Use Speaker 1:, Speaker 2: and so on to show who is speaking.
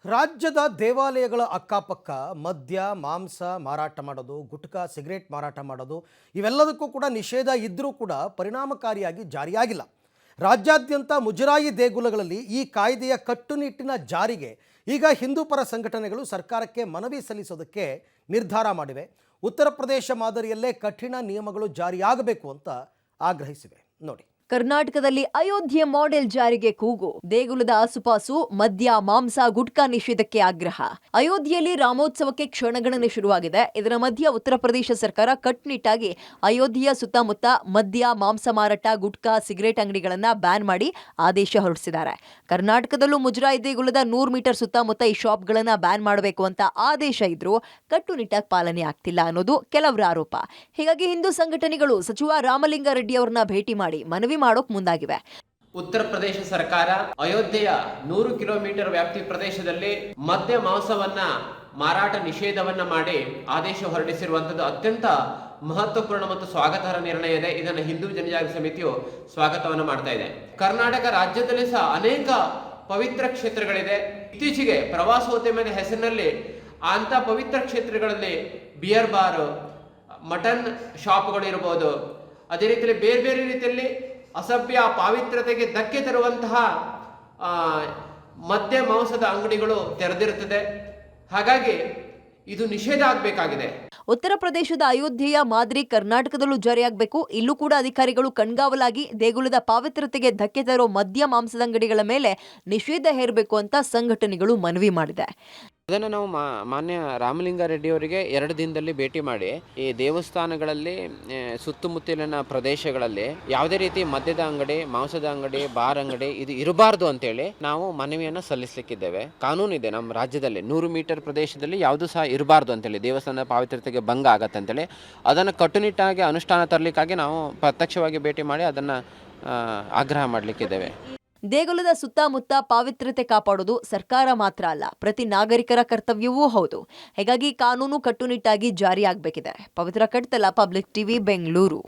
Speaker 1: ರಾಜ್ಯದ ದೇವಾಲಯಗಳ ಅಕ್ಕಪಕ್ಕ ಮದ್ಯ ಮಾಂಸ ಮಾರಾಟ ಮಾಡೋದು, ಗುಟ್ಕಾ ಸಿಗರೇಟ್ ಮಾರಾಟ ಮಾಡೋದು ಇವೆಲ್ಲದಕ್ಕೂ ಕೂಡ ನಿಷೇಧ ಇದ್ದರೂ ಕೂಡ ಪರಿಣಾಮಕಾರಿಯಾಗಿ ಜಾರಿಯಾಗಿಲ್ಲ. ರಾಜ್ಯಾದ್ಯಂತ ಮುಜರಾಯಿ ದೇಗುಲಗಳಲ್ಲಿ ಈ ಕಾಯ್ದೆಯ ಕಟ್ಟುನಿಟ್ಟಿನ ಜಾರಿಗೆ ಈಗ ಹಿಂದೂ ಪರ ಸಂಘಟನೆಗಳು ಸರ್ಕಾರಕ್ಕೆ ಮನವಿ ಸಲ್ಲಿಸೋದಕ್ಕೆ ನಿರ್ಧಾರ ಮಾಡಿವೆ. ಉತ್ತರ ಪ್ರದೇಶ ಮಾದರಿಯಲ್ಲೇ ಕಠಿಣ ನಿಯಮಗಳು ಜಾರಿಯಾಗಬೇಕು ಅಂತ ಆಗ್ರಹಿಸಿವೆ. ನೋಡಿ.
Speaker 2: ಕರ್ನಾಟಕದಲ್ಲಿ ಅಯೋಧ್ಯೆ ಮಾಡೆಲ್ ಜಾರಿಗೆ ಕೂಗು, ದೇಗುಲದ ಆಸುಪಾಸು ಮದ್ಯ ಮಾಂಸ ಗುಟ್ಕಾ ನಿಷೇಧಕ್ಕೆ ಆಗ್ರಹ. ಅಯೋಧ್ಯೆಯಲ್ಲಿ ರಾಮೋತ್ಸವಕ್ಕೆ ಕ್ಷಣಗಣನೆ ಶುರುವಾಗಿದೆ. ಇದರ ಮಧ್ಯ ಉತ್ತರ ಪ್ರದೇಶ ಸರ್ಕಾರ ಕಟ್ಟುನಿಟ್ಟಾಗಿ ಅಯೋಧ್ಯೆಯ ಸುತ್ತಮುತ್ತ ಮದ್ಯ ಮಾಂಸ ಮಾರಾಟ ಗುಟ್ಕಾ ಸಿಗರೇಟ್ ಅಂಗಡಿಗಳನ್ನ ಬ್ಯಾನ್ ಮಾಡಿ ಆದೇಶ ಹೊರಡಿಸಿದ್ದಾರೆ. ಕರ್ನಾಟಕದಲ್ಲೂ ಮುಜರಾಯಿ ದೇಗುಲದ 100 ಮೀಟರ್ ಸುತ್ತಮುತ್ತ ಈ ಶಾಪ್ಗಳನ್ನ ಬ್ಯಾನ್ ಮಾಡಬೇಕು ಅಂತ ಆದೇಶ ಇದ್ರೂ ಕಟ್ಟುನಿಟ್ಟಾಗಿ ಪಾಲನೆ ಆಗ್ತಿಲ್ಲ ಅನ್ನೋದು ಕೆಲವರ ಆರೋಪ. ಹೀಗಾಗಿ ಹಿಂದೂ ಸಂಘಟನೆಗಳು ಸಚಿವ ರಾಮಲಿಂಗಾರೆಡ್ಡಿ ಅವರನ್ನ ಭೇಟಿ ಮಾಡಿ ಮನವಿ ಮಾಡೋಕ್ ಮುಂದಾಗಿವೆ.
Speaker 3: ಉತ್ತರ ಪ್ರದೇಶ ಸರ್ಕಾರ ಅಯೋಧ್ಯೆಯ 100 ಕಿಲೋಮೀಟರ್ ವ್ಯಾಪ್ತಿ ಪ್ರದೇಶದಲ್ಲಿ ಮದ್ಯ ಮಾಂಸವನ್ನ ಮಾರಾಟ ನಿಷೇಧವನ್ನ ಮಾಡಿ ಆದೇಶ ಹೊರಡಿಸಿರುವಂತದ್ದು ಅತ್ಯಂತ ಮಹತ್ವಪೂರ್ಣ ಮತ್ತು ಸ್ವಾಗತಾರ್ಹ ನಿರ್ಣಯ ಇದೆ. ಇದನ್ನು ಹಿಂದೂ ಜನಜಾಗೃತಿ ಸಮಿತಿಯು ಸ್ವಾಗತವನ್ನ ಮಾಡ್ತಾ ಇದೆ. ಕರ್ನಾಟಕ ರಾಜ್ಯದಲ್ಲಿ ಸಹ ಅನೇಕ ಪವಿತ್ರ ಕ್ಷೇತ್ರಗಳಿದೆ. ಇತ್ತೀಚೆಗೆ ಪ್ರವಾಸೋದ್ಯಮದ ಹೆಸರಿನಲ್ಲಿ ಅಂತ ಪವಿತ್ರ ಕ್ಷೇತ್ರಗಳಲ್ಲಿ ಬಿಯರ್ ಬಾರ್, ಮಟನ್ ಶಾಪ್ಗಳು ಇರಬಹುದು, ಅದೇ ರೀತಿಯಲ್ಲಿ ಬೇರೆ ಬೇರೆ ರೀತಿಯಲ್ಲಿ ಅಸಭ್ಯ ಪಾವಿತ್ರತೆಗೆ ಧಕ್ಕೆ ತರುವಂತಹ ಮದ್ಯ ಮಾಂಸದ ಅಂಗಡಿಗಳು ತೆರೆದಿರುತ್ತದೆ. ಹಾಗಾಗಿ ಇದು ನಿಷೇಧ ಆಗಬೇಕಾಗಿದೆ.
Speaker 2: ಉತ್ತರ ಪ್ರದೇಶದ ಅಯೋಧ್ಯೆಯ ಮಾದರಿ ಕರ್ನಾಟಕದಲ್ಲೂ ಜಾರಿಯಾಗಬೇಕು. ಇಲ್ಲೂ ಕೂಡ ಅಧಿಕಾರಿಗಳು ಕಣ್ಗಾವಲಾಗಿ ದೇಗುಲದ ಪಾವಿತ್ರತೆಗೆ ಧಕ್ಕೆ ತರೋ ಮದ್ಯ ಮಾಂಸದ ಅಂಗಡಿಗಳ ಮೇಲೆ ನಿಷೇಧ ಹೇರಬೇಕು ಅಂತ ಸಂಘಟನೆಗಳು ಮನವಿ ಮಾಡಿದೆ.
Speaker 4: ಅದನ್ನು ನಾವು ಮಾನ್ಯ ರಾಮಲಿಂಗಾರೆಡ್ಡಿ ಅವರಿಗೆ 2 ದಿನದಲ್ಲಿ ಭೇಟಿ ಮಾಡಿ ಈ ದೇವಸ್ಥಾನಗಳಲ್ಲಿ ಸುತ್ತಮುತ್ತಲಿನ ಪ್ರದೇಶಗಳಲ್ಲಿ ಯಾವುದೇ ರೀತಿ ಮದ್ಯದ ಅಂಗಡಿ, ಮಾಂಸದ ಅಂಗಡಿ, ಬಾರ್ ಅಂಗಡಿ ಇದು ಇರಬಾರ್ದು ಅಂತೇಳಿ ನಾವು ಮನವಿಯನ್ನು ಸಲ್ಲಿಸಲಿಕ್ಕಿದ್ದೇವೆ. ಕಾನೂನಿದೆ ನಮ್ಮ ರಾಜ್ಯದಲ್ಲಿ 100 ಮೀಟರ್ ಪ್ರದೇಶದಲ್ಲಿ ಯಾವುದೂ ಸಹ ಇರಬಾರ್ದು ಅಂತೇಳಿ, ದೇವಸ್ಥಾನದ ಪಾವಿತ್ರತೆಗೆ ಭಂಗ ಆಗತ್ತೆ ಅಂತೇಳಿ ಅದನ್ನು ಕಟ್ಟುನಿಟ್ಟಾಗಿ ಅನುಷ್ಠಾನ ತರಲಿಕ್ಕಾಗಿ ನಾವು ಪ್ರತ್ಯಕ್ಷವಾಗಿ ಭೇಟಿ ಮಾಡಿ ಅದನ್ನು ಆಗ್ರಹ ಮಾಡಲಿಕ್ಕಿದ್ದೇವೆ.
Speaker 2: ದೇಗುಲದ ಸುತ್ತಮುತ್ತ ಪಾವಿತ್ರತೆ ಕಾಪಾಡೋದು ಸರ್ಕಾರ ಮಾತ್ರ ಅಲ್ಲ, ಪ್ರತಿ ನಾಗರಿಕರ ಕರ್ತವ್ಯವೂ ಹೌದು. ಹೀಗಾಗಿ ಕಾನೂನು ಕಟ್ಟುನಿಟ್ಟಾಗಿ ಜಾರಿಯಾಗಬೇಕಿದೆ. ಪವಿತ್ರ ಕಡ್ತಲ, ಪಬ್ಲಿಕ್ ಟಿವಿ, ಬೆಂಗಳೂರು.